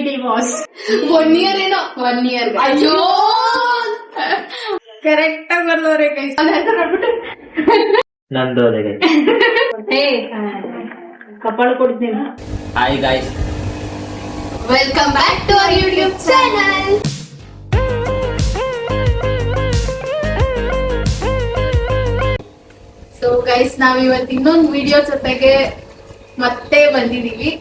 Divorce 1 year ಏನೋ 1 year. ಅಯ್ಯೋ correct ಆಗಿ ಬರ್ದವ್ರೆ ಕೈ ನೋಡ್ಬಿಟ್ಟು ನಂದು ಕಪಾಳ ಕೊಡ್ತೀನಿ. Hi guys, welcome back to our YouTube channel. So guys, ನಾವ್ ಇವತ್ತು ಇನ್ನೊಂದು ವಿಡಿಯೋ ಜೊತೆಗೆ ಮತ್ತೆ ಬಂದಿದೀವಿ.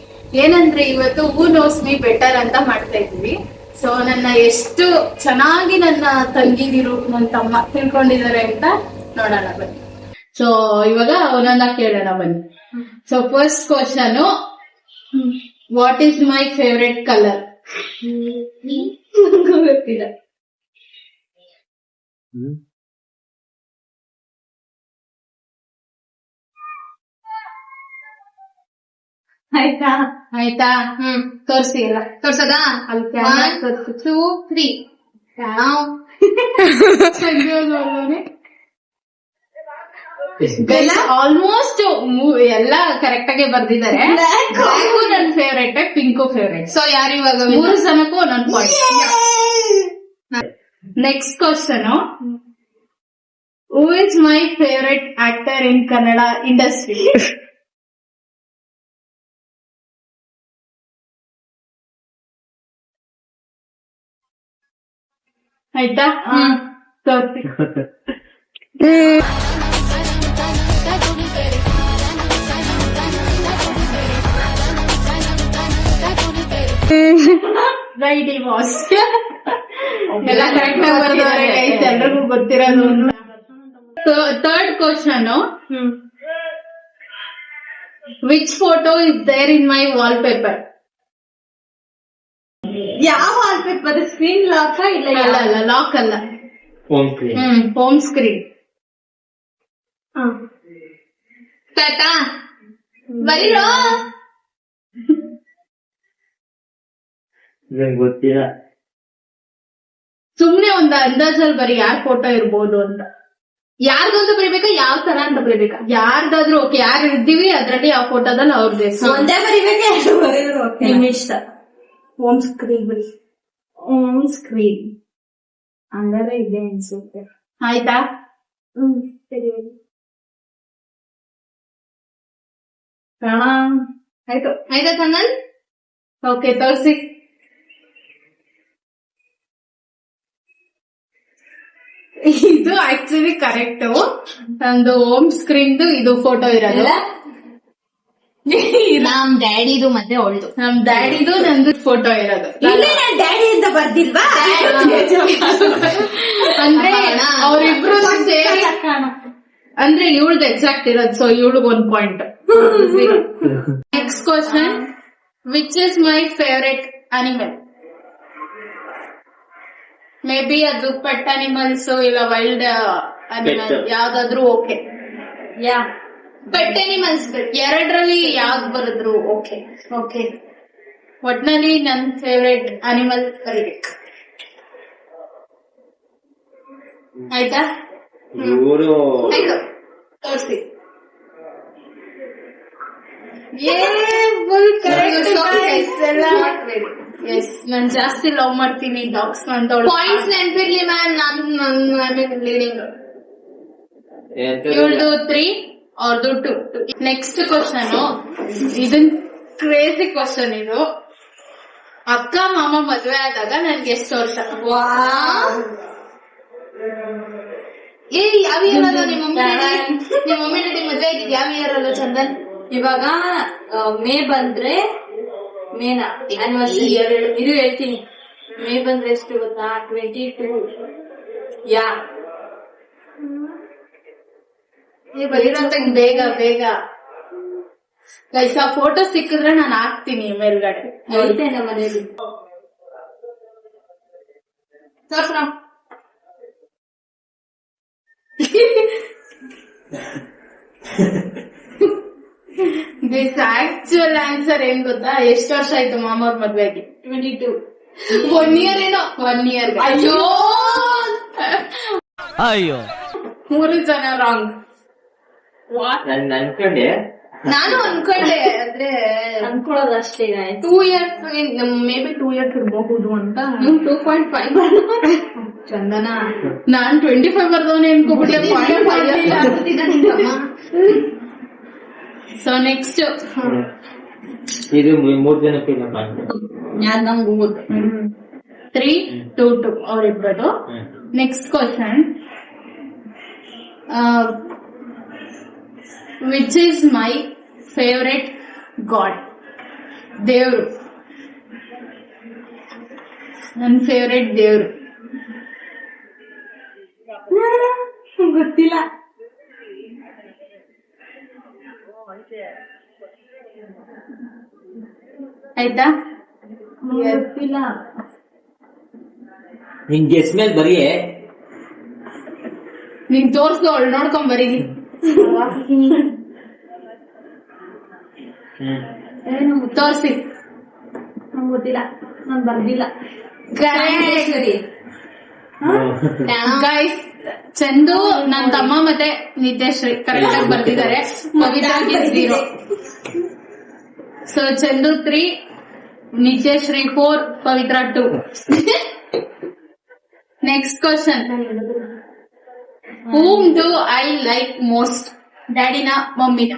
ಏನಂದ್ರೆ ಇವತ್ತು ಹೂ ನೋಸ್ ಮೀ ಬೆಟರ್ ಅಂತ ಮಾಡ್ತಾ ಇದೀವಿ. ಸೊ ನನ್ನ ಎಷ್ಟು ಚೆನ್ನಾಗಿ ನನ್ನ ತಂಗಿದಿರು ನನ್ನ ತಮ್ಮ ತಿಳ್ಕೊಂಡಿದ್ದಾರೆ ಅಂತ ನೋಡೋಣ ಬನ್ನಿ. ಸೊ ಇವಾಗ ಒಂದೊಂದಾಗಿ ಕೇಳೋಣ ಬನ್ನಿ. So first question, what is my favourite colour? ಗೊತ್ತಿಲ್ಲ. ಆಯ್ತಾ ಆಯ್ತಾ? ತೋರ್ಸಿ ಎಲ್ಲ ತೋರ್ಸದಾ? ಅಲ್ಲಿ 1 2 3 ಆಲ್ಮೋಸ್ಟ್ ಎಲ್ಲ ಕರೆಕ್ಟ್ ಆಗಿ ಬರ್ದಿದ್ದಾರೆ. ಬ್ಲ್ಯಾಕು ನನ್ ಫೇವ್ರೇಟ್, ಪಿಂಕು ಫೇವ್ರೇಟ್. ಸೊ ಯಾರು ಇವಾಗ 3 ಜನಕ್ಕೂ ಒಂದೊಂದು point. Next question, who is my favourite actor in Kannada industry? ಆಯ್ತಾ? ತೋರ್ಸಿ. ಡಿವೋರ್ಸ್ ಎಲ್ಲ ಕರೆಕ್ಟ್ ಆಗಿ ಬರ್ದವ್ರೆ ಗೈಸ್, ಎಲ್ರಿಗೂ ಗೊತ್ತಿರೋದು. Third question, which photo is there in my wallpaper? ಯಾವ ವಾಲ್ ಪೇಪರ್? ಸ್ಕ್ರೀನ್ ಲಾಕ್ ಇಲ್ಲ? ಅಲ್ಲ, ಲಾಕ್ ಅಲ್ಲ, ಹೋಮ್ ಸ್ಕ್ರೀನ್. ತಾತಾ ಬರೀರೋ. ಗೊತ್ತಿಲ್ಲ. ಸುಮ್ನೆ ಒಂದು ಅಂದಾಜಲ್ಲಿ ಬರೀ ಯಾರ್ ಫೋಟೋ ಇರ್ಬೋದು ಅಂತ. ಯಾರ್ದಂತ ಬರೀಬೇಕಾ, ಯಾವ ತರ ಅಂತ ಬರೀಬೇಕಾ? ಯಾರ್ದಾದ್ರೂ ಓಕೆ, ಯಾರು ಇರ್ತೀವಿ ಅದ್ರಲ್ಲಿ ಆ ಫೋಟೋದಲ್ಲಿ ಅವ್ರದ್ದು ಒಂದೇ ಬರೀಬೇಕಾ, ಎರಡು ಬರೀದ್ರು ನಿಮ್ ಇಷ್ಟ. ಹೋಮ್ ಸ್ಕ್ರೀನ್ ಬರೀ. ಹೋಮ್ ಸ್ಕ್ರೀನ್ ಅಂದ್ರೆ ಇದೆ ಅನ್ಸುತ್ತೆ. ಆಯ್ತಾ? ಸರಿ ಆಯ್ತು. ಆಯ್ತಾ ಚಂದನ್? ಓಕೆ, ತೋರ್ಸಿ. ಇದು ಆಕ್ಚುಲಿ ಕರೆಕ್ಟ್. ನಂದು ಹೋಮ್ ಸ್ಕ್ರೀನ್ ಇದು ಫೋಟೋ ಇರೋದು. ನಮ್ ಡ್ಯಾಡಿದು ಮತ್ತೆ ಅವಳ್ದು. ನಮ್ ಡ್ಯಾಡಿದು ನಂದು ಫೋಟೋ ಇರೋದು. ಡ್ಯಾಡಿ ಅಂತ ಬರ್ದಿಲ್ವಾ? ಅಂದ್ರೆ ಅವ್ರಿಬ್ರು ಸೇರಿ, ಅಂದ್ರೆ ಇವಳ್ದು ಎಕ್ಸಾಕ್ಟ್ ಇರೋದು. ಸೊ ಇವಳಿಗೆ 1 point. Next question, which is my favourite animal? May be ಅದು ಪೆಟ್ ಅನಿಮಲ್ಸ್ ಇಲ್ಲ ವೈಲ್ಡ್ ಅನಿಮಲ್, ಯಾವ್ದಾದ್ರು ಓಕೆ. ಪೆಟ್ ಅನಿಮಲ್ಸ್ ಎರಡರಲ್ಲಿ ಯಾವ್ದು ಬರೆದ್ರು ಓಕೆ. ಓಕೆ, ಒಟ್ನಲ್ಲಿ ನನ್ ಫೇವ್ರೆಟ್ ಅನಿಮಲ್ ಬರೀಬೇಕು. ಆಯ್ತಾ? ಆಯ್ತು, ತೋರಿಸಿ. ಎಸ್, ನಾನ್ ಜಾಸ್ತಿ ಲವ್ ಮಾಡ್ತೀನಿ ಡಾಗ್ಸ್ ಅಂತ. ಪಾಯಿಂಟ್ಸ್ ನೆನ್ಪಿರ್ಲಿ ಮ್ಯಾಮ್, ನಾನು ಲೀಡಿಂಗ್. ಇವಳ್ದು 3, ಅವ್ರದ್ದು 2. ನೆಕ್ಸ್ಟ್ ಕ್ವಶನ್, ಇದನ್ ಕ್ರೇಜಿ ಕ್ವಶನ್ ಇದು. ಅಕ್ಕ ಮಾಮ ಮದ್ವೆ ಆದಾಗ ನನ್ಗೆ ಎಷ್ಟು ವರ್ಷ? ಯಾವ ಇಯರ್ ಅಲ್ಲ ನಿಮ್ಮ ಮಮ್ಮಿ ಡ್ಯಾಡಿ ಮದ್ವೆ ಆಗಿದ್ ಯಾವ ಇಯರ್ ಅಲ್ಲ ಚಂದನ್? ಇವಾಗ ಮೇ ಬಂದ್ರೆ ಮೇನಾ ಆನಿವರ್ಸರಿ ಇದು ಹೇಳ್ತೀನಿ. ಮೇ ಬಂದ್ರೆ ಎಷ್ಟು ಗೊತ್ತಾ? 22. ಬರೀರಂತ ಬೇಗ ಬೇಗ ಗೈಸ್, ಆ ಫೋಟೋ ಸಿಕ್ಕಿದ್ರೆ ನಾನು ಹಾಕ್ತೀನಿ ಮೇಲ್ಗಡೆ. ಐತೆ ನಮ್ಮ ಮನೇಲಿ. ದಿಸ್ ಆಕ್ಚುಯಲ್ ಆನ್ಸರ್ ಏನ್ ಗೊತ್ತಾ? ಎಷ್ಟು ವರ್ಷ ಆಯ್ತು ಮಾಮವ್ರ ಮದ್ವೆಗೆ? 22. 1 year ಏನೋ. 1 year. ಅಯ್ಯೋ 3 ಜನ ರಾಂಗ್. ನನ್ ಅನ್ಕೊಂಡೆ ನಾನು ಅನ್ಕೊಂಡೆ ಅಂದ್ರೆ ಅನ್ಕೊಳ್ಳೋದು ಅಷ್ಟೇ guys. 2 years may be 2 years ಇರ್ಬಹುದು ಅಂತ. 2.5 ಚಂದನ ನಾನ್ 25 ಬರ್ದವನೇ ಅನ್ಕೋಬಿಟ್ಟೆ. ಸೊ ನೆಕ್ಸ್ಟ್ ಇದು 3 ಜನ ಫಿಲಮ್ ಯಾವ್ದು ನಮ್ಗೆ ಗೊತ್ತು. 3, 2, 2 ಅವರಿಬ್ಬರದು. Next question, which is my favourite god? ದೇವ್ರು, ನನ್ನ ಫೇವ್ರೆಟ್ ದೇವ್ರು. ಗೊತ್ತಿಲ್ಲ. ಆಯ್ತಾ? ಗೊತ್ತಿಲ್ಲ. ನಿನ್ ಗೆಸ್ ಮೇಲೆ ಬರೀ ನೀನ್ ತೋರ್ಸ್ದು ಅವಳು ನೋಡ್ಕೊಂಡ್ ಬರೀನಿ. ಏನು ತೋರ್ಸಿ. ನಂಗೆ ಗೊತ್ತಿಲ್ಲ, ನಾನ್ ಬರ್ದಿಲ್ಲ. ಗೈಸ್, ಚಂದು, ನನ್ ತಮ್ಮ ಮತ್ತೆ ನಿತ್ಯಶ್ರೀ ಕರೆಕ್ಟ್ ಆಗಿ ಬರ್ದಿದ್ದಾರೆ. Pavithra 0. So Chandu 3, Nithyashree 4, Pavithra 2. Next question, whom do I like most? ಡ್ಯಾಡಿನ, ಮಮ್ಮಿನ?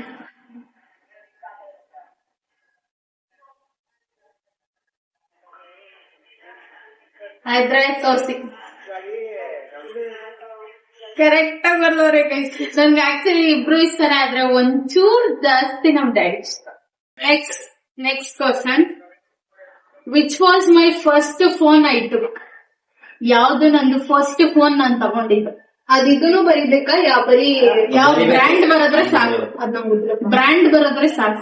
ಆಯ್ತ್ರೆ ತೋರ್ಸಿ. ಕರೆಕ್ಟ್ ಆಗಿ ಬರ್ದವ್ರೆ ಗೈಸ್. ನನ್ಗೆ ಆಕ್ಚುಲಿ ಇಬ್ರು ಇಷ್ಟನೇ, ಆದ್ರೆ ಒಂಚೂರ್ ಜಾಸ್ತಿ ನಮ್ ಡ್ಯಾಡಿ ಇಷ್ಟ. Next question, which was my first phone I took? ಯಾವ್ದು ನಂದು ಫಸ್ಟ್ ಫೋನ್ ನಾನ್ ತಗೊಂಡಿದ್ದು? ಅದಿದನ್ನು ಬರೀಬೇಕಾ? ಬರೀ ಯಾವ ಬ್ರ್ಯಾಂಡ್ ಬರೋದ್ರೆ ಸಾಕು. ಬ್ರ್ಯಾಂಡ್ ಬರೋದ್ರೆ ಸಾಕು.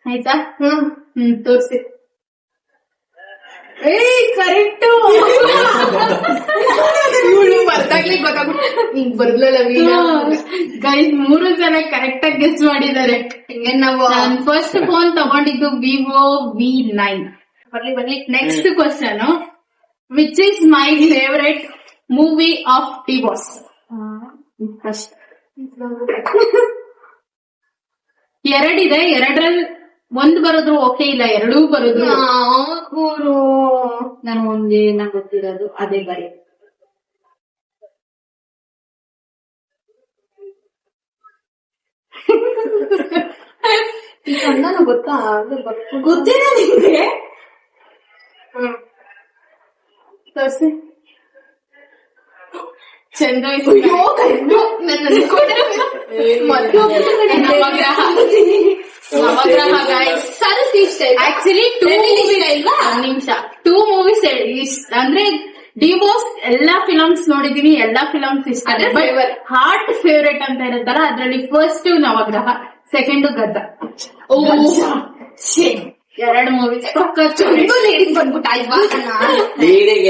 ಆಯ್ತಾ? ತೋರ್ಸಿ. ಕರೆಕ್ಟ್. ಇವಳು ಬರ್ದಾಗ್ಲಿ ಹಿಂಗ್ ಬರ್ಲಲ್ಲ. ಗೈಸ್, 3 ಜನ ಕರೆಕ್ಟ್ ಆಗಿ ಗೆಸ್ ಮಾಡಿದ್ದಾರೆ. ನಾವು ಫಸ್ಟ್ ಫೋನ್ ತಗೊಂಡಿದ್ದು Vivo V9. ಬನ್ನಿ. Next question, which is my favourite movie of divorce? First 2 ಇದೆ, 2ರಲ್ಲಿ 1 ಬರೋದ್ರು ಓಕೆ, ಇಲ್ಲ 2 ಬರೋದ್ರು. ನಾನು ಒಂದೇ ನಂಗೆ ಗೊತ್ತಿರೋದು ಅದೇ ಬರೀ. ಚಂದನ ಗೊತ್ತಾ? ಗೊತ್ತಿಲ್ಲ ನಿಮ್ಗೆ? ತೋರ್ಸಿ. ಚಂದ ನವಗ್ರಹ ಗೈಸ್. ಆಕ್ಚುಲಿ 2 ಮೂವೀಸ್ ಅಂದ್ರೆ ಡಿವೋರ್ಸ್ ಎಲ್ಲಾ ಫಿಲಮ್ಸ್ ನೋಡಿದೀನಿ, ಎಲ್ಲಾ ಫಿಲಮ್ಸ್ ಇಷ್ಟ. ಹಾರ್ಟ್ ಫೇವ್ರೇಟ್ ಅಂತ ಇರುತ್ತಲ್ಲ, ಅದ್ರಲ್ಲಿ ಫಸ್ಟ್ ನವಗ್ರಹ, ಸೆಕೆಂಡ್ ಗದ್ದ. 2 ಮೂವೀಸ್ ಬಂದ್ಬಿಟ್ಟ ಅಲ್ವಾ?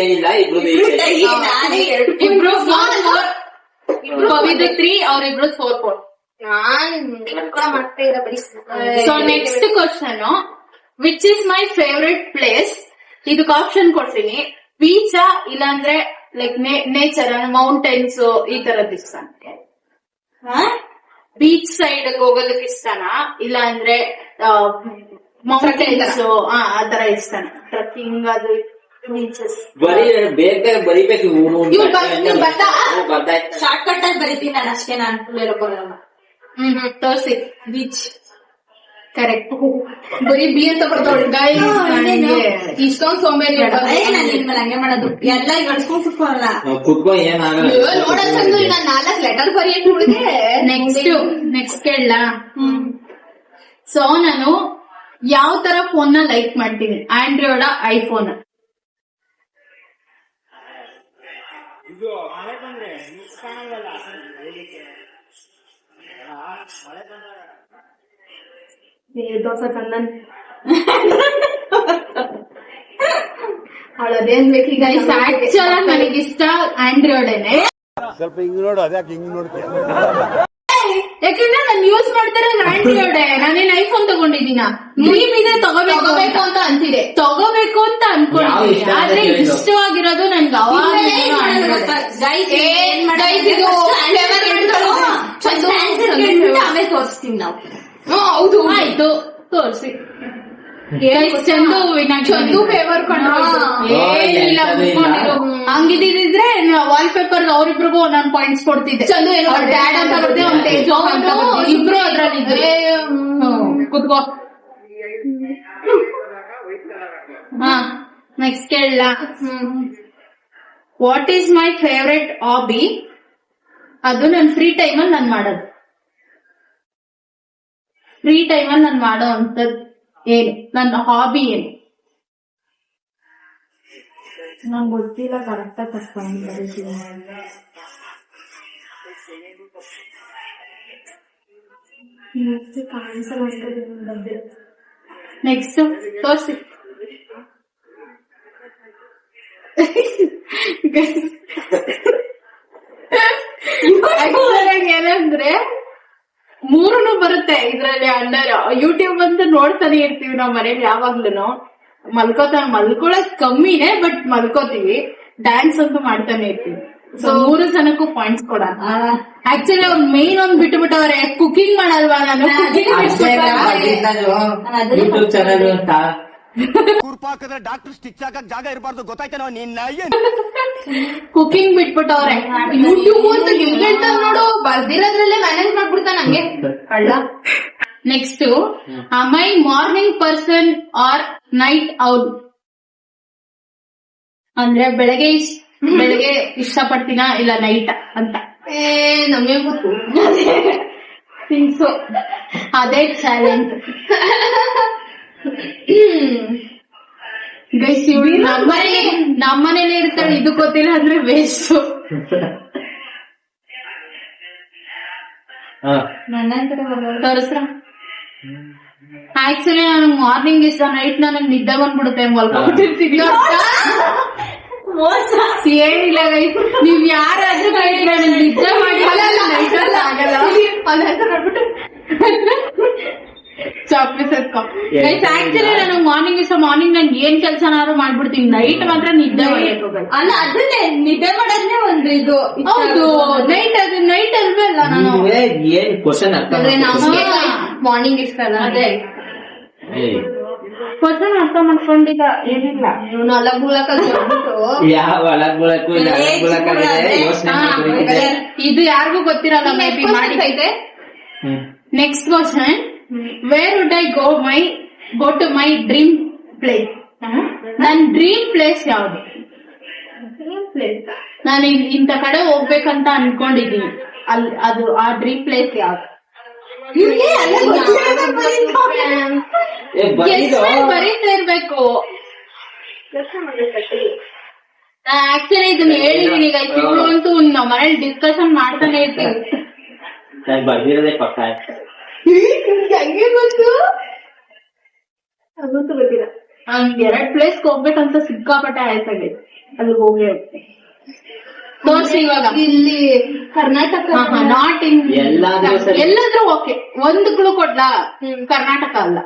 ಏನಿಲ್ಲ, ಇಬ್ರು 4, ಪವಿತ್ರ 3, ಅವ್ರಿಬ್ರು 4. So next question, which is my favourite place? ಇದಕ್ಕೆ ಆಪ್ಷನ್ ಕೊಡ್ತೀನಿ. ಬೀಚಾ ಇಲ್ಲಾಂದ್ರೆ ಲೈಕ್ ನೇಚರ್, ಮೌಂಟೈನ್ಸ್ ಈ ತರದ್ ಇಷ್ಟ? ಬೀಚ್ ಸೈಡ್ ಹೋಗೋದಕ್ಕೆ ಇಷ್ಟನಾ, ಇಲ್ಲ ಅಂದ್ರೆ ಮೌಂಟೈನ್ಸ್ ಆ ತರ ಇಷ್ಟನಾ? ಟ್ರಕ್ಕಿಂಗ್ ಅದು ಬೀಚಸ್ ಬರಿಬೇಕು. ಶಾರ್ಟ್ ಕಟ್ ಆಗಿ ಬರೀತೀನಿ ನಾನು ಅಷ್ಟೇ. ನಾನು ಫುಲ್ ಬರೋಲ್ಲ. ತೋರ್ಸಿ. Beach correct. ಬರೀ ಬಿ ಅಂತ ಬರ್ತಾವಳಿ. ಇಷ್ಟೊಂದು ಸೋಂಬೇರಿ ಹಂಗೆ ಮಾಡೋದು. ಎಲ್ಲ ಗಡ್ಸ್ಕೊಂಡ್ ಕುತ್ಕೊಳ್ಳಲ್ಲ. ನೋಡೋದು ನಾನು 4 ಲೆಟರ್ ಬರೆಯಕ್ಕೆ ಹುಡುಗೆ. ನೆಕ್ಸ್ಟ್ ಕೇಳಲ್ಲ. ಸೊ ನಾನು ಯಾವ ತರ ಫೋನ್ ನ ಲೈಕ್ ಮಾಡ್ತೀನಿ? Android, iPhone? ದೋಸೆ ಚಂದನ್ ಅವಳದೇನ್ ಬೇಕೀಗ. ಆಕ್ಚುಲ್ ನನಗಿಷ್ಟ ಆಂಡ್ರಾಯ್ಡೇನೆ. ಸ್ವಲ್ಪ ಹಿಂಗ್ ನೋಡು, ಅದ್ಯಾಕೆ ಹಿಂಗ್ ನೋಡ್ತೀಯ? ಯಾಕಂದ್ರೆ ನನ್ನ ಯೂಸ್ ಮಾಡ್ತಾರೆ ಆಂಡ್ರಾಯ್ಡ್. ನಾನೇನ್ ಐಫೋನ್ ತಗೊಂಡಿದ್ದೀನ, ಡ್ರೀಮ್ ಇದೆ ತಗೋಬೇಕು ಅಂತ ಅಂತಿದೆ, ತಗೋಬೇಕು ಅಂತ ಅನ್ಕೊಂಡಿದ್ದೀನಿ. ಯಾವ ಇಷ್ಟ ಆದ್ರೆ ಅಂತ ಕೇಳು. ಇಷ್ಟವಾಗಿರೋದು ನನ್ಗೆ ಅವಾಗ ಆಮೇಲೆ ತೋರಿಸ್ತೀವಿ ನಾವು. ಹೌದು ಆಯ್ತು ತೋರ್ಸಿ. ಚಂದು ಚಂದು ಫೇವರ್ ಏನಿಲ್ಲ ಮುಗ್ಕೊಂಡಿರೋ. ಹಂಗಿದ್ರೆ ವಾಲ್ ಪೇಪರ್ ಅವ್ರಿಬ್ರಿಗೂ ಒಂದೊಂದು ಪಾಯಿಂಟ್ಸ್ ಕೊಡ್ತಿದ್ದೆ. ಚಂದು ಏನೋ ಡ್ಯಾಡ್ ಅಂತ ಬರ್ದೆ, ಅವ್ನ್ ತೇಜೋ ಅಂತ ಬರ್ದೆ. ಇಬ್ರು ಅದ್ರಲ್ಲಿ ಕುತ್ಕೋ. ಹಾ ನೆಕ್ಸ್ಟ್ ಕೇಳಲ್ಲ. What is my favourite hobby? ಅದು ನನ್ ಫ್ರೀ ಟೈಮಲ್ಲಿ ನಾನು ಮಾಡೋದು. ಫ್ರೀ ಟೈಮಲ್ಲಿ ನಾನು ಮಾಡೋ ಅಂತದ್ ಏನು, ನನ್ನ ಹಾಬಿ ಏನು? ನಂಗೆ ಗೊತ್ತಿಲ್ಲ ಕರೆಕ್ಟ್ ಆಗಿ ನೆಕ್ಸ್ಟ್ ತೋರ್ಸಿ. ಏನಂದ್ರೆ ಮೂರನು ಬರುತ್ತೆ ಇದ್ರಲ್ಲಿ ಅಂಡರ್. ಯೂಟ್ಯೂಬ್ ಅಂತ ನೋಡ್ತಾನೆ ಇರ್ತೀವಿ ನಾವ್ ಮನೇಲಿ ಯಾವಾಗ್ಲೂ. ಮಲ್ಕೊಳಕ್ ಕಮ್ಮಿನೇ, ಬಟ್ ಮಲ್ಕೋತೀವಿ. ಡ್ಯಾನ್ಸ್ ಅಂತೂ ಮಾಡ್ತಾನೆ ಇರ್ತೀವಿ. ಸೊ 3 ಜನಕ್ಕೂ ಪಾಯಿಂಟ್ಸ್ ಕೊಡೋಣ. ಆಕ್ಚುಲಿ ಅವ್ರು ಮೇನ್ ಒಂದ್ ಬಿಟ್ಬಿಟ್ಟವ್ರೆ, ಕುಕಿಂಗ್ ಮಾಡಲ್ವಾ ನಾನು. ಯೂಟ್ಯೂಬ್ ಚಾನಲ್ ಅಂತ ಕುರ್ಪಾಕದ್ರೆ ಡಾಕ್ಟರ್ ಸ್ಟಿಚ್ ಹಾಕಕ್ ಜಾಗ ಇರಬಾರ್ದು, ಗೊತ್ತಾಯ್ತೇನೋ ನಿನ್ನ. ಕುಕಿಂಗ್ ಬಿಟ್ಬಿಟ್ಟವ್ರೆ. ಯೂಟ್ಯೂಬ್ ಅಂತ ಗಿಫ್ಟ್ ನೋಡು, ಬರ್ದಿರೋದ್ರಲ್ಲೇ ಮ್ಯಾನೇಜ್ ಮಾಡ್ಬಿಡ್ತಾನೆ ನಂಗೆ ಕಳ್ಳ. Next, my morning person or night owl? ಅಂದ್ರೆ ಬೆಳಗ್ಗೆ ಇಷ್ಟಪಡ್ತೀನ ಇಲ್ಲ ನೈಟ್ ಅಂತ. ನಮಗೆ ಗೊತ್ತು ತಿನ್ಸು, ಅದೇ ಚಾಲೆಂಜ್. ನಮ್ಮನೇಲಿ ಇರ್ತಾಳೆ, ಇದು ಗೊತ್ತಿಲ್ಲ ಅಂದ್ರೆ ವೇಸ್ಟ್. ತೋರಿಸ್ರ? ಆಕ್ಚುಲಿ ನಾನು ಮಾರ್ನಿಂಗ್ ಇಷ್ಟ, ನೈಟ್ ನನಗ್ ನಿದ್ದೆ ಬಂದ್ಬಿಡುತ್ತೆ, ಮಲ್ಕೊಂಡ್ಬಿಟ್ಟಿರ್ತೀನಿ. ಏನಿಲ್ಲ ಗೈಸ್, ನೀವ್ ಯಾರಾದ್ರೂ ನಿದ್ದೆ ಮಾಡಿ ಆಗಲ್ಲ. ಆಕ್ಚುಲಿ ನಾನು ಮಾರ್ನಿಂಗ್ ಇಷ್ಟ, ಮಾರ್ನಿಂಗ್ ನಾನು ಏನ್ ಕೆಲ್ಸನಾದ್ರು ಮಾಡ್ಬಿಡ್ತೀನಿ, ನೈಟ್ ಮಾತ್ರ ನಿದ್ದೆ ಮಾಡಬೇಕು. ಅಲ್ಲ ಅದನ್ನೇ ನಿದ್ದೆ ಮಾಡೋದ್ನೇ ಒಂದು ಇದು. ಹೌದು, ನೈಟ್ ಅಲ್ವಲ್ಲ ನಾನು. ಏನ್ ಕ್ವಶನ್ ಅರ್ಥ ಮಾರ್ನಿಂಗ್ ಇಷ್ಟ ಅಲ್ಲ, ಅದೇ ಕ್ವಶನ್ ಅರ್ಥ ಮಾಡ್ಕೊಂಡಿಲ್ಲ. ಏನಿಲ್ಲ, ಇವನು ಯಾವ ಒಳಗ್ ಬೀಳಕ್ಕೂ ಇಲ್ಲ, ಯೋಚನೆ. ಇದು ಯಾರಿಗೂ ಗೊತ್ತಿರಲ್ಲ, ಮೇ ಬಿ ಮಾಡಿ. Next question, where would I go to my dream place? ನನ್ ಡ್ರೀಮ್ ಪ್ಲೇಸ್ ಯಾವ್ದು? ನಾನು ಇಂಥ ಕಡೆ ಹೋಗ್ಬೇಕಂತ ಅನ್ಕೊಂಡಿದೀನಿ, ಅದು ಆ ಡ್ರೀಮ್ ಪ್ಲೇಸ್ ಯಾವ್ದು? ಬರೀತಾ ಇರ್ಬೇಕು. ಆಕ್ಚುಲಿ ಇದನ್ನ ಹೇಳಿದೀನಿ ಈಗ, ಇವಳು ಅಂತೂ ನಾವ್ ಮನೇಲಿ ಡಿಸ್ಕಷನ್ ಮಾಡ್ತಾನೆ ಇರ್ತೀವಿ. ಬರ್ದಿರೋದೇ ಪಕ್ಕ. ಹಂಗೆ ಗೊತ್ತು, ಅದಂತೂ ಗೊತ್ತಿಲ್ಲ. 2 ಪ್ಲೇಸ್ ಹೋಗ್ಬೇಕಂತ ಸಿಕ್ಕಾಪಟ್ಟೆ ಆಯ್ತಾಗೈತೆ, ಅಲ್ಲಿ ಹೋಗಿ ತೋರ್ಸಿ. ಇವಾಗ ಇಲ್ಲಿ ಕರ್ನಾಟಕ, ನಾಟ್ ಇನ್ ಎಲ್ಲಾದ್ರೂ ಓಕೆ. ಒಂದು ಕ್ಲೂ ಕೊಡ್ಲಾ? ಕರ್ನಾಟಕ ಅಲ್ಲ.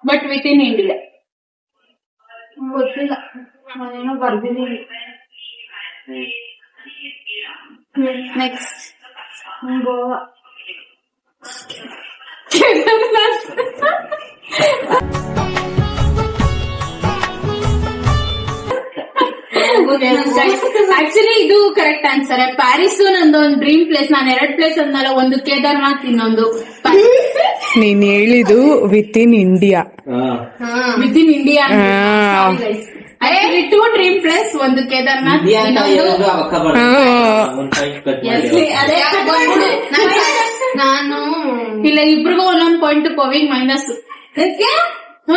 But with in India. ಗೊತ್ತಿಲ್ಲ, ನಾನೇನೋ ಬರ್ದಿದ್ದೀನಿ. ನೆಕ್ಸ್ಟ್, ಗೋವಾ. ಆಕ್ಚುಲಿ ಇದು ಕರೆಕ್ಟ್ ಆನ್ಸರ್. ಪ್ಯಾರಿಸ್ ನಂದು ಒಂದು ಡ್ರೀಮ್ ಪ್ಲೇಸ್. ನಾನು 2 ಪ್ಲೇಸ್ ಅಂದಲ್ಲ, ಒಂದು ಕೇದಾರ್ನಾಥ್, ಇನ್ನೊಂದು ನೀನ್ ಹೇಳಿದು within India. Within India. 2 dream place, ಒಂದು ಕೇದಾರ್ನಾಥ್, ನಾನು ಇಲ್ಲ. ಇಬ್ರಿಗೂ ಒಂದೊಂದು ಪಾಯಿಂಟ್ ಪವಿಂಗ್ ಮೈನಸ್.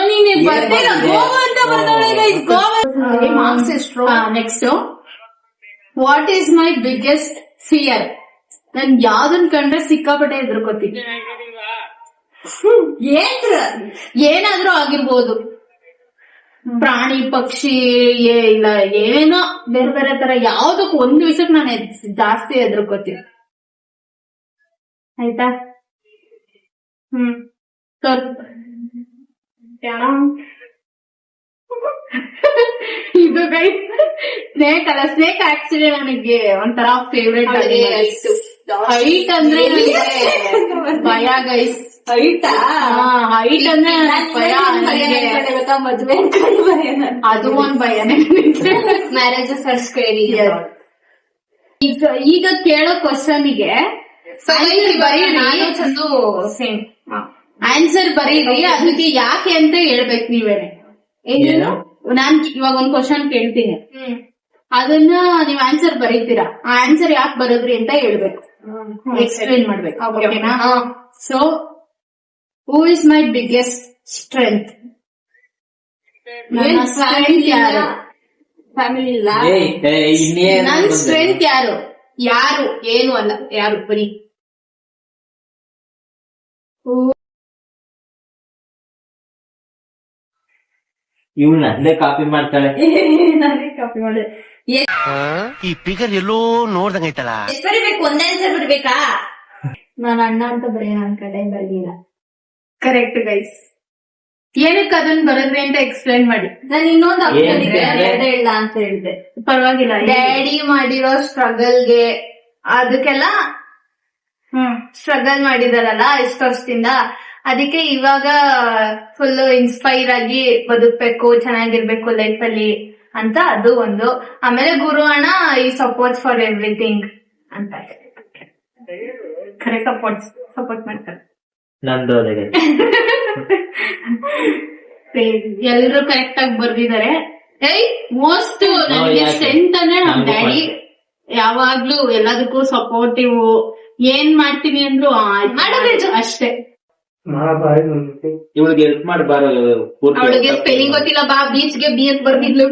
ನೀನೆ ಬರ್ತೀರ ಗೋವಾ ಅಂತ ಬರ್ತಾಳೆ. ಮಾರ್ಕ್ಸ್ ಎಷ್ಟು? Next, what is my biggest fear? ನನ್ ಯಾವ್ದನ್ ಕಂಡ್ರೆ ಸಿಕ್ಕಾಪಟ್ಟೆ ಹೆದರ್ಕೋತೀನಿ. ಏನಾದ್ರೂ ಆಗಿರ್ಬೋದು. ಪ್ರಾಣಿ ಪಕ್ಷಿ ಇಲ್ಲ ಏನೇನೋ ಬೇರೆ ಬೇರೆ ತರ ಯಾವ್ದಕ್ ಒಂದ್ ವಿಷಯಕ್ ನಾನು ಜಾಸ್ತಿ ಹೆದರ್ಕೋತೀನಿ. ಆಯ್ತಾ? ಸ್ವಲ್ಪ ಇದು ಸ್ನೇಕ್ ಅಲ್ಲ, ಸ್ನೇಕ್ ಆಕ್ಚುಲಿ ನನಗೆ ಒಂಥರ ಫೇವ್ರೇಟ್. ಹೈಟ್ ಅಂದ್ರೆ ನನಗೆ ಭಯ ಗೈಸ್. ಹೈಟ್ ಅಂದ್ರೆ ಭಯ. ಮದ್ವೆ ಅದು ಒಂದ್ ಭಯನೇ. Marriages are scary. ಈಗ ಕೇಳೋ ಕ್ವಶನ್ಗೆ ಸೇಮ್ ಆನ್ಸರ್ ಬರೀರಿ, ಅದಕ್ಕೆ ಯಾಕೆ ಅಂತ ಹೇಳ್ಬೇಕು ನೀವೇನೆ. ಏನು? ನಾನ್ ಇವಾಗ ಒಂದ್ ಕ್ವಶನ್ ಕೇಳ್ತೀನಿ, ಅದನ್ನ ನೀವ್ ಆನ್ಸರ್ ಬರೀತೀರಾ. ಆ ಆನ್ಸರ್ ಯಾಕೆ ಬರೋದ್ರಿ ಅಂತ ಹೇಳ್ಬೇಕು, ಎಕ್ಸ್ಪ್ಲೇನ್ ಮಾಡ್ಬೇಕು. ಓಕೆನಾ? So who is my biggest strength? Strength ಯಾರು? ಫ್ಯಾಮಿಲಿ ಇಲ್ಲ. ನನ್ ಸ್ಟ್ರೆಂತ್ ಯಾರು? ಯಾರು ಏನು ಅಲ್ಲ, ಯಾರು ಬರೀ. ಇವ್ನ ಅಲ್ಲೇ ಕಾಪಿ ಮಾಡ್ತಾಳೆ. ನಾನೇ ಕಾಪಿ ಮಾಡಿದೆ. ಈ ಫಿಗರ್ ಎಲ್ಲೋ ನೋಡ್ದಂಗೈತಲ್ಲ. ಎಷ್ಟು ಬರಿಬೇಕು? ಒಂದೇ ಆನ್ಸರ್ ಬರ್ಬೇಕಾ? ನಾನು ಅಣ್ಣ ಅಂತ ಬರೆಯೋಣ ಅನ್ಕೊಂಡೆ, ಬರ್ಲಿಲ್ಲ. Correct guys. ಏನಕ್ಕೆ ಅದನ್ನ ಬರದ್ರಿ ಅಂತ ಎಕ್ಸ್ಪ್ಲೈನ್ ಮಾಡಿ. ನಾನು ಇನ್ನೊಂದು ಆಪ್ಷನ್ ಇದೆ, ಎರಡೇ ಇಲ್ಲ ಅಂತ ಹೇಳಿದೆ. ಪರವಾಗಿಲ್ಲ. ಡ್ಯಾಡಿ ಮಾಡಿರೋ ಸ್ಟ್ರಗಲ್ಗೆ ಅದಕ್ಕೆಲ್ಲ ಸ್ಟ್ರಗಲ್ ಮಾಡಿದಾರಲ್ಲ ಇಷ್ಟು ವರ್ಷದಿಂದ, ಅದಕ್ಕೆ ಇವಾಗ ಫುಲ್ ಇನ್ಸ್ಪೈರ್ ಆಗಿ ಬದುಕ್ಬೇಕು, ಚೆನ್ನಾಗಿರ್ಬೇಕು ಲೈಫ್ ಅಲ್ಲಿ ಅಂತ ಅದು ಒಂದು. ಆಮೇಲೆ ಗುರು ಅಣ್ಣ ಈ ಸಪೋರ್ಟ್ ಫಾರ್ ಎವ್ರಿಥಿಂಗ್ ಅಂತ ಕರೆಕ್ಟ್ ಸಪೋರ್ಟ್ ಮಾಡ್ತಾರೆ. ನಂದು ಅದೇ. ಎಲ್ರು ಕರೆಕ್ಟ್ ಆಗಿ ಬರ್ದಿದ್ದಾರೆ. ಮೋಸ್ಟ್ ನನಗೆ ಸ್ಟ್ರೆಂತ್ ಅಂದ್ರೆ ನಮ್ ಡ್ಯಾಡಿ. ಯಾವಾಗ್ಲೂ ಎಲ್ಲದಕ್ಕೂ ಸಪೋರ್ಟಿವ್. ಏನ್ ಮಾಡ್ತೀನಿ ಅಂದ್ರು ಅಷ್ಟೇ. ಇವಳಿಗೆ ಹೆಲ್ಪ್ ಮಾಡಬಾರ. ಅವಳಿಗೆ ಸ್ಪೆಲ್ಲಿಂಗ್ ಗೊತ್ತಿಲ್ಲ, ಬಾ ಬೀಚ್ಗೆ ಬಿ ಅಂತ ಬರ್ದಿದ್ಲು.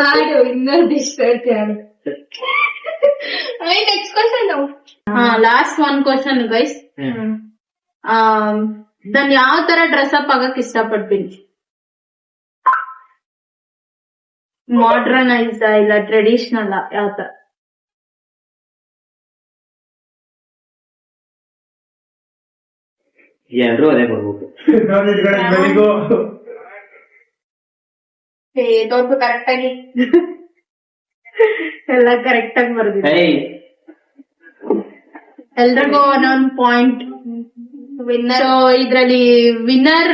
ಹಾಡು ಇನ್ನೊಂದು ಇಷ್ಟ ಹಾಡು. Next question. Last one question guys. ನಾನ್ ಯಾವ ತರ ಡ್ರೆಸ್ ಅಪ್ ಆಗಕ್ ಇಷ್ಟಪಡ್ತೀನಿ? ಮಾಡ್ರನೈಸ್ ಇಲ್ಲ ಟ್ರೆಡಿಷನಲ್, ಯಾವ ತರ? ಎಲ್ರು ಅದೇ ಬರ್ಬೇಕು. ದೊಡ್ಡ ಕರೆಕ್ಟ್ ಆಗಿ ಎಲ್ಲ ಕರೆಕ್ಟ್ ಆಗಿ ಬರ್ದಿದೆ. ಎಲ್ರಿಗೂ ಒಂದೊಂದು ಪಾಯಿಂಟ್. ವಿನ್ನರ್ ಇದ್ರಲ್ಲಿ ವಿನ್ನರ್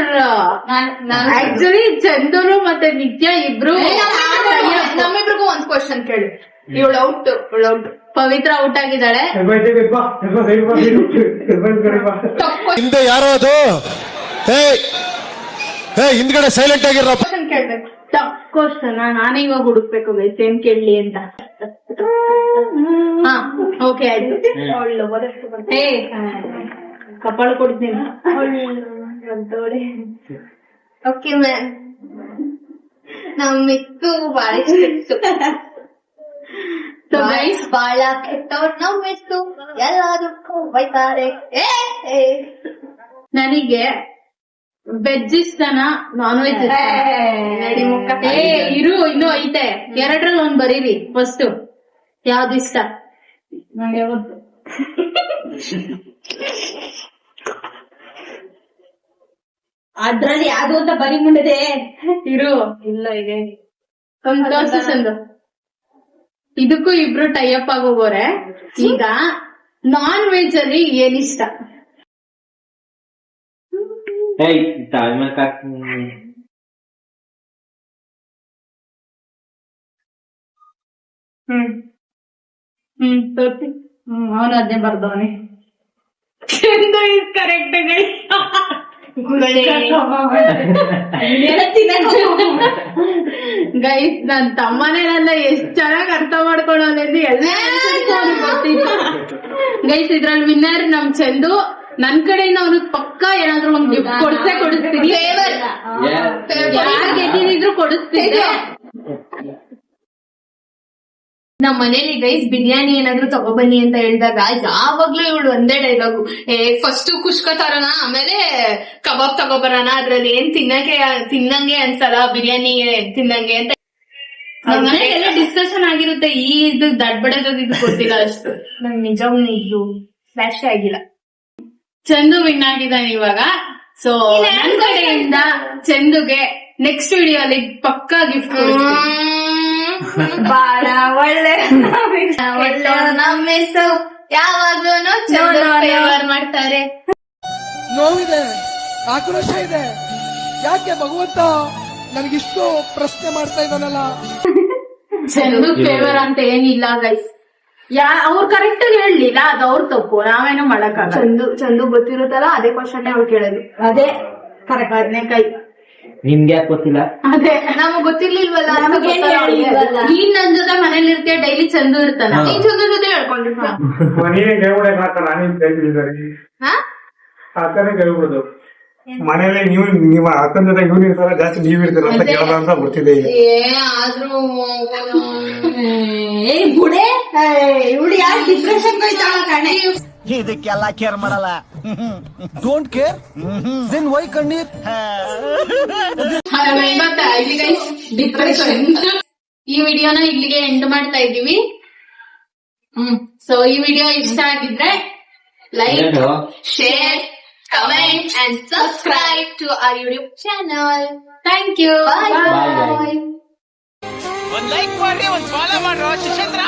ಆಕ್ಚುಲಿ ಚಂದೂರು ಮತ್ತೆ ನಿತ್ಯ ಇಬ್ರು. ನಮ್ಮಿಬ್ರಿಗೂ ಒಂದ್ ಕ್ವಶನ್ ಕೇಳಿ. ಇವಳು ಔಟ್. ಪವಿತ್ರ ಔಟ್ ಆಗಿದ್ದಾಳೆ. ಹಿಂದೆ ಯಾರೋ ಅದು ಹಿಂದ್ಗಡೆ ಸೈಲೆಂಟ್ ಆಗಿರೋ ಕ್ವಶನ್ ಕೇಳ್ಬೇಕು. ಟಫ್ ಕ್ವಶನ್ ನಾನೇ ಇವಾಗ ಹುಡುಕ್ಬೇಕು ಗೈಸ್, ಏನ್ ಕೇಳಲಿ ಅಂತ. ಹಾ ಓಕೆ ಆಯ್ತು. ಕಪಾಳ ಕೊಡ್ತೀನಿ. Okay ma'am. ನಮ್ ಮಿತ್ತು ಬಾಳ ಇಷ್ಟ. ಬಾಳ ಕೆಟ್ಟವ್ರು ನಮ್ ಮಿತ್ತು, ಎಲ್ಲದಕ್ಕೂ ಬೈತಾರೆ. ನನಗೆ ವೆಜ್ ಇಷ್ಟನ ನಾನ್ ವೆಜ್ ಇಷ್ಟ? ಇರು, ಇನ್ನೂ ಐತೆ. ಎರಡ್ರಲ್ಲಿ ಒಂದ್ ಬರೀರಿ ಫಸ್ಟ್. ಯಾವ್ದು ಇಷ್ಟ? ನಂಗೆ ಗೊತ್ತು. ಅದ್ರಲ್ಲಿ ಯಾವ್ದು ಅಂತ ಬರೀ ಮುಂದೆ ಇರು. ಇಲ್ಲ ಇದೆ ಸಂತೋಷ ಸಂದು. ಇದಕ್ಕೂ ಇಬ್ರು ಟೈಅಪ್ ಆಗೋಗೋರೆ. ಈಗ ನಾನ್ ವೆಜ್ ಅಲ್ಲಿ ಏನಿಷ್ಟ? ತೋರ್ಸಿ. ಅವನು ಅದೇ ಬರ್ದವನೆ. ಕರೆಕ್ಟ್ ಗೈಸ್, ನನ್ ತಮ್ಮನೇನೆಲ್ಲ ಎಷ್ಟ್ ಚೆನ್ನಾಗ್ ಅರ್ಥ ಮಾಡ್ಕೊಳೋದ್ರಿಂದ ಎಲ್ಲ ಗೊತ್ತಿತ್ತು. ಗೈಸ್, ಇದ್ರಲ್ಲಿ ವಿನ್ನರ್ ನಮ್ ಚಂದು. ನನ್ ಕಡೆಯಿಂದ ಅವ್ನಿಗೆ ಪಕ್ಕ ಏನಾದ್ರು ಒಂದ್ ಗಿಫ್ಟ್ ಕೊಡಿಸ್ತೀನಿ. ಯಾರು ಗೆದ್ದಿದ್ರು ಕೊಡಿಸ್ತಿದ್ದೆ. ನಮ್ ಮನೇಲಿ ಗೈಸ್ ಬಿರಿಯಾನಿ ಏನಾದ್ರು ತಗೊಬನ್ನಿ ಅಂತ ಹೇಳಿದಾಗ ಯಾವಾಗ್ಲೂ ಇವಳು ಒಂದೇ ಡೈಲಾಗು, ಫಸ್ಟ್ ಕುಷ್ಕ ತರೋಣ ಆಮೇಲೆ ಕಬಾಬ್ ತಗೊಬರೋಣ, ಅದ್ರಲ್ಲಿ ಏನ್ ತಿನ್ನಂಗೆ ಅನ್ಸಲ್ಲ ಬಿರಿಯಾನಿ ತಿನ್ನಂಗೆ ಅಂತ ನಮ್ ಮನೆಗೆಲ್ಲ ಡಿಸ್ಕಷನ್ ಆಗಿರುತ್ತೆ. ಇದು ದಡ್ಬಡದ ಇದು ಗೊತ್ತಿಲ್ಲ ಅಷ್ಟು. ನನ್ ನಿಜವಾಗ್ಲೂ ಇದು ಫ್ಲಾಶ್ ಆಗಿಲ್ಲ. ಚಂದು ವಿನ್ ಆಗಿದ್ದಾನೆ ಇವಾಗ. ಸೊ ನನ್ ಕಡೆಯಿಂದ ಚಂದುಗೆ ನೆಕ್ಸ್ಟ್ ವಿಡಿಯೋ ಅಲ್ಲಿ ಪಕ್ಕಾ ಗಿಫ್ಟ್ ಬಾಳ ಒಳ್ಳೆ ನಮ್ಮೆಸು ಯಾವಾಗ್ಲೂ ಫೇವರ್ ಮಾಡ್ತಾರೆ. ನೋವಿದೆ, ಆಕ್ರೋಶ ಇದೆ. ಯಾಕೆ ಭಗವಂತ ನನಗಿಷ್ಟು ಪ್ರಶ್ನೆ ಮಾಡ್ತಾ ಇದ್ದಾನಲ್ಲ. ಚಂದು ಫೇವರ್ ಅಂತ ಏನಿಲ್ಲ ಗೈಸ್. ಅವ್ರು ಕರೆಕ್ಟ್ ಆಗಿ ಹೇಳಲಿಲ್ಲ, ಅದು ಅವ್ರ ತಪ್ಪು, ನಾವೇನೋ ಮಾಡಕ್ಕಾಗಲ್ಲ. ಚಂದು ಗೊತ್ತಿರುತ್ತಲ್ಲ ಅದೇ ಕ್ವಶನ್ ಅವ್ರು ಕೇಳೋದು. ಅದೇ ಕರೆಕ್ಟ್ ಬದ್ನೆಕಾಯಿ. ನಿಮ್ಗೆ ಯಾಕೆ ಗೊತ್ತಿಲ್ಲ? ಅದೇ ನಮಗ್ ಗೊತ್ತಿರ್ಲಿಲ್ವಲ್ಲ. ನೀನ್ ನನ್ ಜೊತೆ ಮನೇಲಿ ಇರ್ತೀಯ, ಡೈಲಿ ಚಂದು ಇರ್ತಾನ. ನೀನ್ ಚಂದು ಜೊತೆ ಹೇಳ್ಕೊಂಡಿರ್ತ ನೀನೇ ಕೇಳ್ಬಿಡಕ್ ನಾನೇನ್ ಕೇಳ್ತಿದ್ದಾರೆ ಅಕ್ಕನೇ ಕೇಳ್ಬಿಡುದು. ಮನೇಲಿ ನೀವು ಅಕ್ಕನ ಜೊತೆ ಇವ್ನ ಇರ್ತಾರ ಜಾಸ್ತಿ ನೀವ್ ಇರ್ತೀರ ಅಂತ ಕೇಳೋದ ಅಂತ ಬರ್ತಿದೆ ಈಗ. ಆದ್ರೂ ಬುಡೆ ಇವಳು ಯಾಕೆ ಡಿಪ್ರೆಷನ್ ಕಣೆ. ಇದಕ್ಕೆಲ್ಲ ಕೇರ್ ಮಾಡಲ್ಲ. ಡೋಂಟ್ ಕೇರ್ ದೆನ್ ವೈ ಕಣ್ಣೀರ್. ಡಿಪ್ರೆಷನ್. ಈ ವಿಡಿಯೋನ ಇಲ್ಲಿಗೆ ಎಂಡ್ ಮಾಡ್ತಾ ಇದೀವಿ. ಸೊ ಈ ವಿಡಿಯೋ ಇಷ್ಟ ಆಗಿದ್ರೆ like, share, comment and subscribe to our YouTube channel. Thank you, Bye. Bye. ಒಂದ್ ಲೈಕ್ ಮಾಡ್ರಿ, ಒಂದ್ ಫಾಲೋ ಮಾಡ್ರೋ ಶಿಷ್ಯಂದ್ರ.